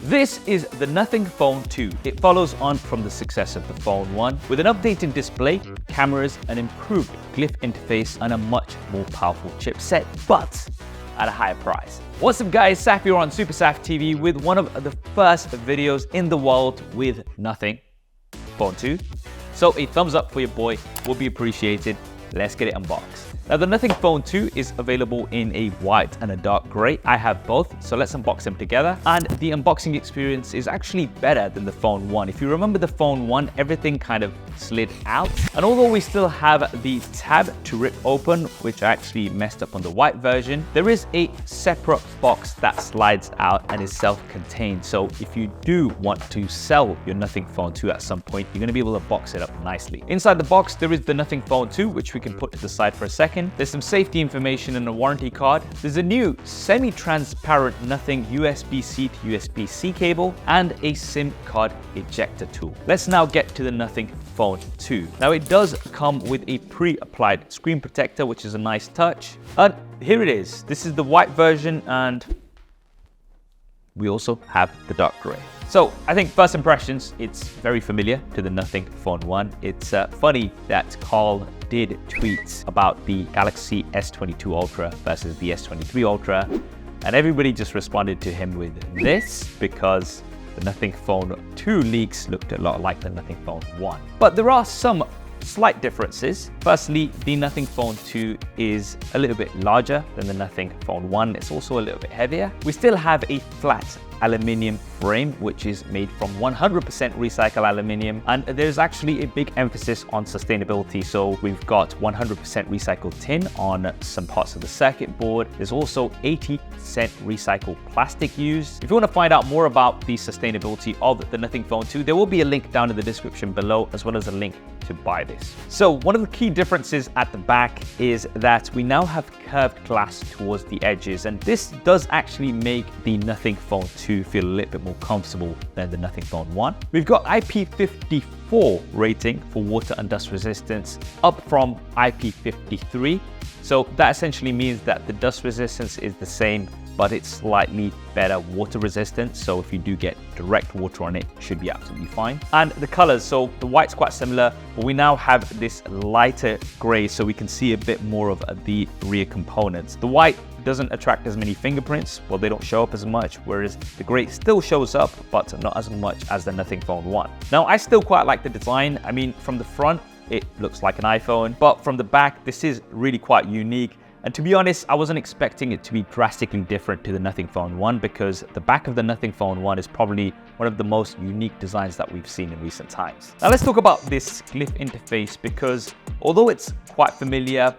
This is the Nothing Phone 2. It follows on from the success of the Phone 1 with an updated display, cameras, an improved Glyph interface, and a much more powerful chipset, but at a higher price. What's up guys, Saf here on SuperSaf TV with one of the first videos in the world with Nothing Phone 2. So a thumbs up for your boy will be appreciated. Let's get it unboxed. Now the Nothing Phone 2 is available in a white and a dark grey. I have both, so let's unbox them together. And the unboxing experience is actually better than the Phone 1. If you remember the Phone 1, everything kind of slid out. And although we still have the tab to rip open, which I actually messed up on the white version, there is a separate box that slides out and is self-contained. So if you do want to sell your Nothing Phone 2 at some point, you're going to be able to box it up nicely. Inside the box, there is the Nothing Phone 2, which we can put to the side for a second. There's some safety information and a warranty card. There's a new semi-transparent Nothing USB-C to USB-C cable and a SIM card ejector tool. Let's now get to the Nothing Phone 2. Now it does come with a pre-applied screen protector, which is a nice touch. And here it is. This is the white version and we also have the dark gray. So I think first impressions, it's very familiar to the Nothing Phone 1. It's funny that Carl did tweet about the Galaxy S22 Ultra versus the S23 Ultra, and everybody just responded to him with this because the Nothing Phone 2 leaks looked a lot like the Nothing Phone 1. But there are some slight differences. Firstly, the Nothing Phone 2 is a little bit larger than the Nothing Phone 1. It's also a little bit heavier. We still have a flat aluminium frame, which is made from 100% recycled aluminium, and there's actually a big emphasis on sustainability. So we've got 100% recycled tin on some parts of the circuit board. There's also 80% recycled plastic used. If you want to find out more about the sustainability of the Nothing Phone 2, there will be a link down in the description below, as well as a link to buy this. So one of the key differences at the back is that we now have curved glass towards the edges, and this does actually make the Nothing Phone 2 feel a little bit more comfortable than the Nothing Phone 1. We've got IP54 rating for water and dust resistance, up from IP53. So that essentially means that the dust resistance is the same, but it's slightly better water resistant. So if you do get direct water on it, it should be absolutely fine. And the colors, so the white's quite similar, but we now have this lighter gray, so we can see a bit more of the rear components. The white doesn't attract as many fingerprints, well, they don't show up as much, whereas the gray still shows up, but not as much as the Nothing Phone 1. Now, I still quite like the design. I mean, from the front, it looks like an iPhone, but from the back, this is really quite unique. And to be honest, I wasn't expecting it to be drastically different to the Nothing Phone 1, because the back of the Nothing Phone 1 is probably one of the most unique designs that we've seen in recent times. Now let's talk about this Glyph interface, because although it's quite familiar,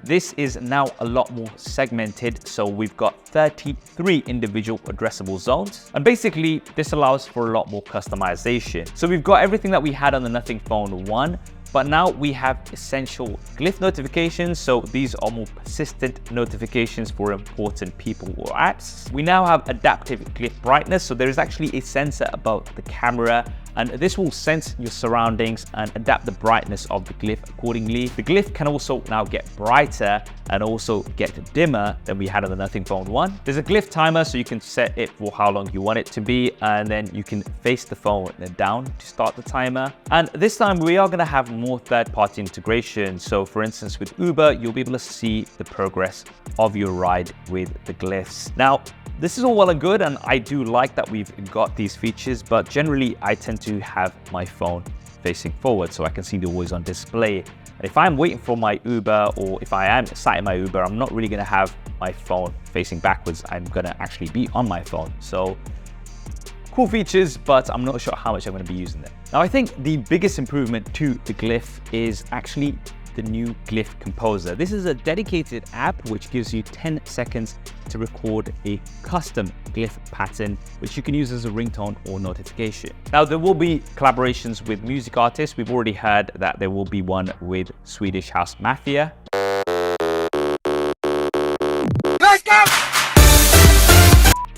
this is now a lot more segmented. So we've got 33 individual addressable zones. And basically, this allows for a lot more customization. So we've got everything that we had on the Nothing Phone 1, but now we have essential Glyph notifications. So these are more persistent notifications for important people or apps. We now have adaptive Glyph brightness. So there is actually a sensor above the camera, and this will sense your surroundings and adapt the brightness of the Glyph accordingly. The Glyph can also now get brighter and also get dimmer than we had on the Nothing Phone 1. There's a Glyph timer, so you can set it for how long you want it to be, and then you can face the phone down to start the timer. And this time we are going to have more third-party integration. So for instance, with Uber, you'll be able to see the progress of your ride with the Glyphs. Now, this is all well and good, and I do like that we've got these features, but generally I tend to have my phone facing forward so I can see the always on display. And if I'm waiting for my Uber, or if I am sat in my Uber, I'm not really going to have my phone facing backwards. I'm going to actually be on my phone. So cool features, but I'm not sure how much I'm going to be using them. Now, I think the biggest improvement to the Glyph is actually the new Glyph Composer. This is a dedicated app which gives you 10 seconds to record a custom Glyph pattern, which you can use as a ringtone or notification. Now, there will be collaborations with music artists. We've already heard that there will be one with Swedish House Mafia. Let's go!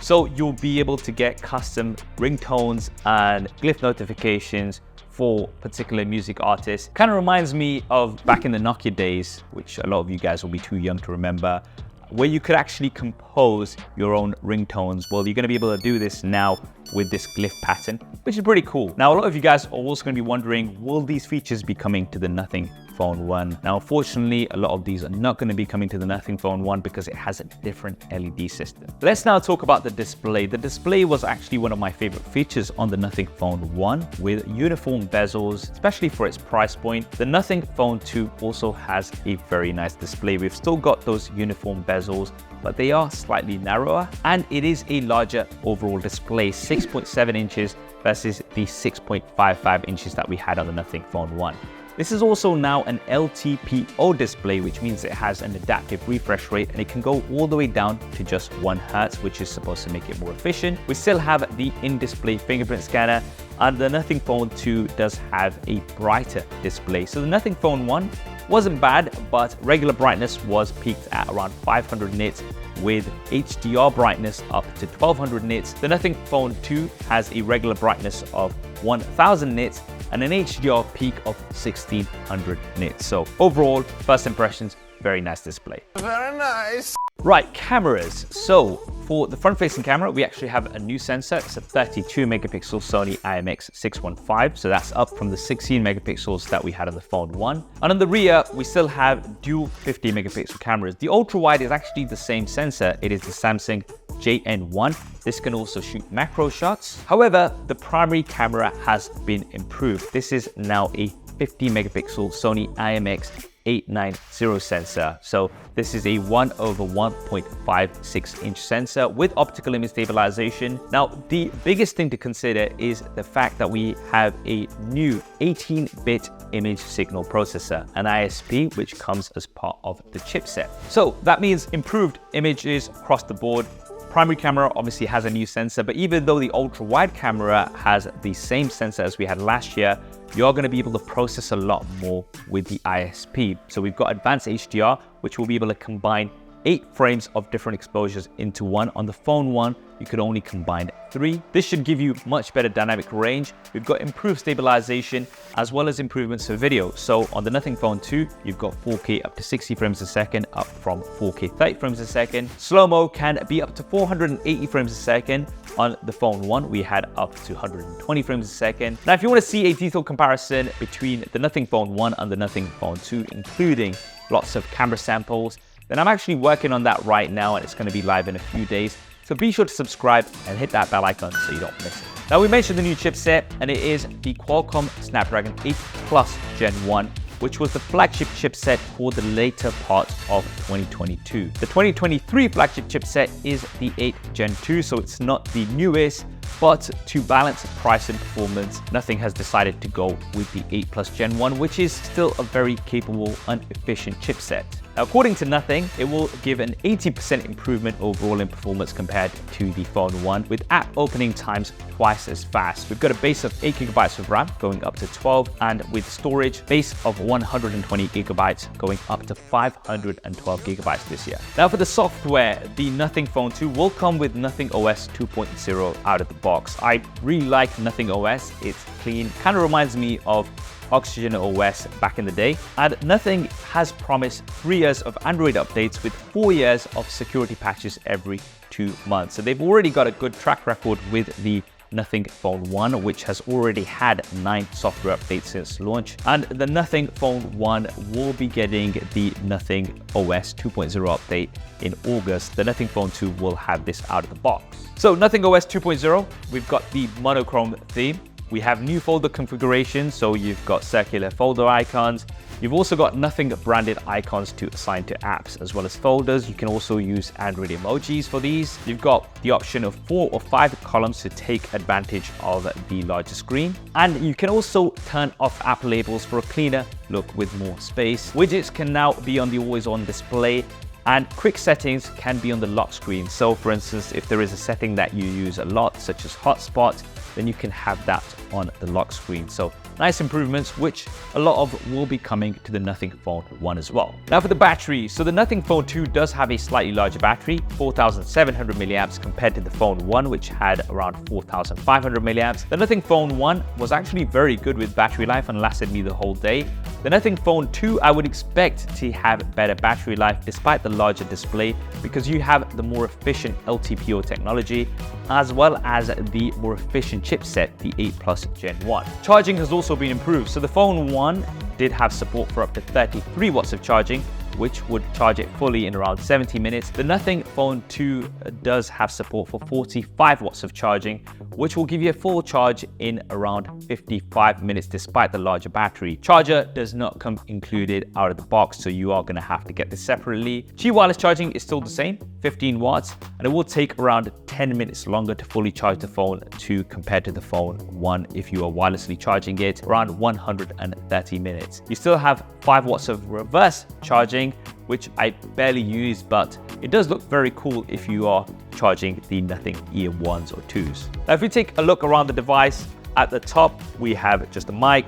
So you'll be able to get custom ringtones and Glyph notifications for particular music artists. Kind of reminds me of back in the Nokia days, which a lot of you guys will be too young to remember, where you could actually compose your own ringtones. Well, you're going to be able to do this now with this glyph pattern, which is pretty cool. Now, a lot of you guys are also going to be wondering, will these features be coming to the Nothing Phone 1? Now, unfortunately, a lot of these are not going to be coming to the Nothing Phone 1 because it has a different LED system. Let's now talk about the display. The display was actually one of my favorite features on the Nothing Phone 1 with uniform bezels, especially for its price point. The Nothing Phone 2 also has a very nice display. We've still got those uniform bezels, but they are slightly narrower, and it is a larger overall display, 6.7 inches versus the 6.55 inches that we had on the Nothing Phone 1. This is also now an LTPO display, which means it has an adaptive refresh rate and it can go all the way down to just 1 Hz, which is supposed to make it more efficient. We still have the in-display fingerprint scanner, and the Nothing Phone 2 does have a brighter display. So the Nothing Phone 1 wasn't bad, but regular brightness was peaked at around 500 nits with HDR brightness up to 1200 nits. The Nothing Phone 2 has a regular brightness of 1000 nits and an HDR peak of 1600 nits. So overall, first impressions, very nice display. Very nice. Right, cameras. So for the front-facing camera, we actually have a new sensor. It's a 32 megapixel Sony IMX615. So that's up from the 16 megapixels that we had on the Phone 1. And on the rear, we still have dual 50 megapixel cameras. The ultra-wide is actually the same sensor. It is the Samsung JN1. This can also shoot macro shots. However, the primary camera has been improved. This is now a 50 megapixel Sony IMX890 sensor. So this is a 1/1.56 inch sensor with optical image stabilization. Now, the biggest thing to consider is the fact that we have a new 18-bit image signal processor, an ISP, which comes as part of the chipset. So that means improved images across the board. Primary camera obviously has a new sensor, but even though the ultra-wide camera has the same sensor as we had last year, you're going to be able to process a lot more with the ISP. So we've got advanced HDR, which will be able to combine 8 frames of different exposures into one. On the Phone 1, you could only combine 3. This should give you much better dynamic range. We've got improved stabilization as well as improvements for video. So on the Nothing Phone 2, you've got 4K up to 60 frames a second, up from 4K 30 frames a second. Slow-mo can be up to 480 frames a second. On the Phone 1, we had up to 120 frames a second. Now, if you want to see a detailed comparison between the Nothing Phone 1 and the Nothing Phone 2, including lots of camera samples, then I'm actually working on that right now, and it's going to be live in a few days. So be sure to subscribe and hit that bell icon so you don't miss it. Now, we mentioned the new chipset, and it is the Qualcomm Snapdragon 8 Plus Gen 1, which was the flagship chipset for the later part of 2022. The 2023 flagship chipset is the 8 Gen 2, so it's not the newest, but to balance price and performance, Nothing has decided to go with the 8 Plus Gen 1, which is still a very capable and efficient chipset. Now, according to Nothing, it will give an 80% improvement overall in performance compared to the Phone 1, with app opening times twice as fast. We've got a base of 8 GB of RAM going up to 12, and with storage base of 120 GB going up to 512 GB this year. Now, for the software, the Nothing Phone 2 will come with Nothing OS 2.0 out of the box. I really like Nothing OS. It's clean, kind of reminds me of Oxygen OS back in the day. And Nothing has promised 3 years of Android updates with 4 years of security patches every 2 months. So they've already got a good track record with the Nothing Phone 1, which has already had 9 software updates since launch. And the Nothing Phone 1 will be getting the Nothing OS 2.0 update in August. The Nothing Phone 2 will have this out of the box. So Nothing OS 2.0, we've got the monochrome theme. We have new folder configurations, so you've got circular folder icons. You've also got Nothing branded icons to assign to apps as well as folders. You can also use Android emojis for these. You've got the option of 4 or 5 columns to take advantage of the larger screen. And you can also turn off app labels for a cleaner look with more space. Widgets can now be on the always-on display, and quick settings can be on the lock screen. So for instance, if there is a setting that you use a lot, such as hotspot, then you can have that on the lock screen. So nice improvements, which a lot of will be coming to the Nothing Phone 1 as well. Now for the battery, so the Nothing Phone 2 does have a slightly larger battery, 4,700 milliamps compared to the Phone 1, which had around 4,500 milliamps. The Nothing Phone 1 was actually very good with battery life and lasted me the whole day. The Nothing Phone 2, I would expect to have better battery life despite the larger display because you have the more efficient LTPO technology as well as the more efficient chipset, the 8 Plus Gen 1. Charging has also been improved. So the Phone 1 did have support for up to 33 watts of charging, which would charge it fully in around 70 minutes. The Nothing Phone 2 does have support for 45 watts of charging, which will give you a full charge in around 55 minutes despite the larger battery. Charger does not come included out of the box, so you are going to have to get this separately. Qi wireless charging is still the same, 15 watts, and it will take around 10 minutes longer to fully charge the Phone 2 compared to the Phone 1 if you are wirelessly charging it, around 130 minutes. You still have 5 watts of reverse charging, which I barely use, but it does look very cool if you are charging the Nothing Ear 1s or 2s. Now, if we take a look around the device, at the top, we have just a mic.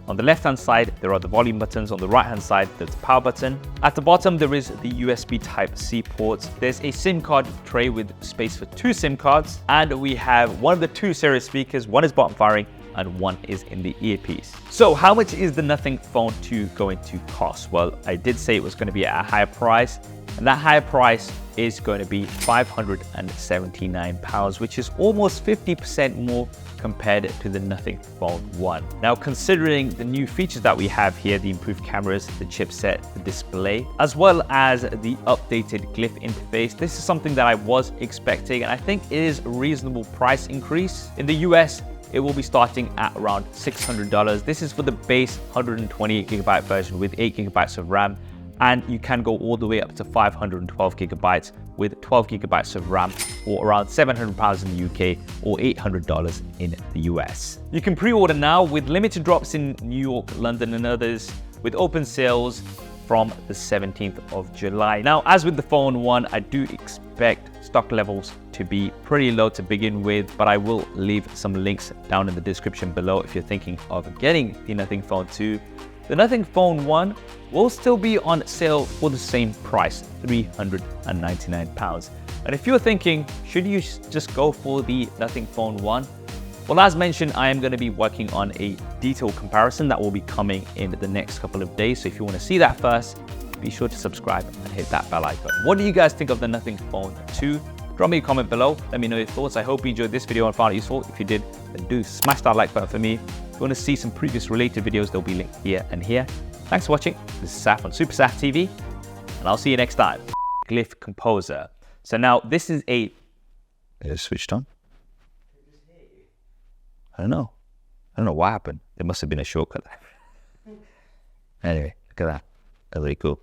On the left-hand side, there are the volume buttons. On the right-hand side, there's the power button. At the bottom, there is the USB Type-C port. There's a SIM card tray with space for 2 SIM cards. And we have one of the 2 stereo speakers. One is bottom firing and one is in the earpiece. So how much is the Nothing Phone 2 going to cost? Well, I did say it was going to be at a higher price, and that higher price is going to be £579, which is almost 50% more compared to the Nothing Phone 1. Now, considering the new features that we have here, the improved cameras, the chipset, the display, as well as the updated Glyph interface, this is something that I was expecting, and I think it is a reasonable price increase. In the US, it will be starting at around $600. This is for the base 128GB version with 8GB of RAM, and you can go all the way up to 512GB with 12GB of RAM for around £700 in the UK or $800 in the US. You can pre-order now with limited drops in New York, London and others, with open sales from the 17th of July. Now, as with the Phone 1, I do expect stock levels to be pretty low to begin with, but I will leave some links down in the description below if you're thinking of getting the Nothing Phone 2. The Nothing Phone 1 will still be on sale for the same price, £399. And if you're thinking, should you just go for the Nothing Phone 1? Well, as mentioned, I am going to be working on a detailed comparison that will be coming in the next couple of days. So if you want to see that first, be sure to subscribe and hit that bell icon. What do you guys think of the Nothing Phone 2? Drop me a comment below. Let me know your thoughts. I hope you enjoyed this video and found it useful. If you did, then do smash that like button for me. If you want to see some previous related videos, they'll be linked here and here. Thanks for watching. This is Saf on SuperSaf TV, and I'll see you next time. Glyph Composer. So now this is a... It switched on? I don't know. I don't know what happened. There must have been a shortcut. Anyway, look at that. That's really cool.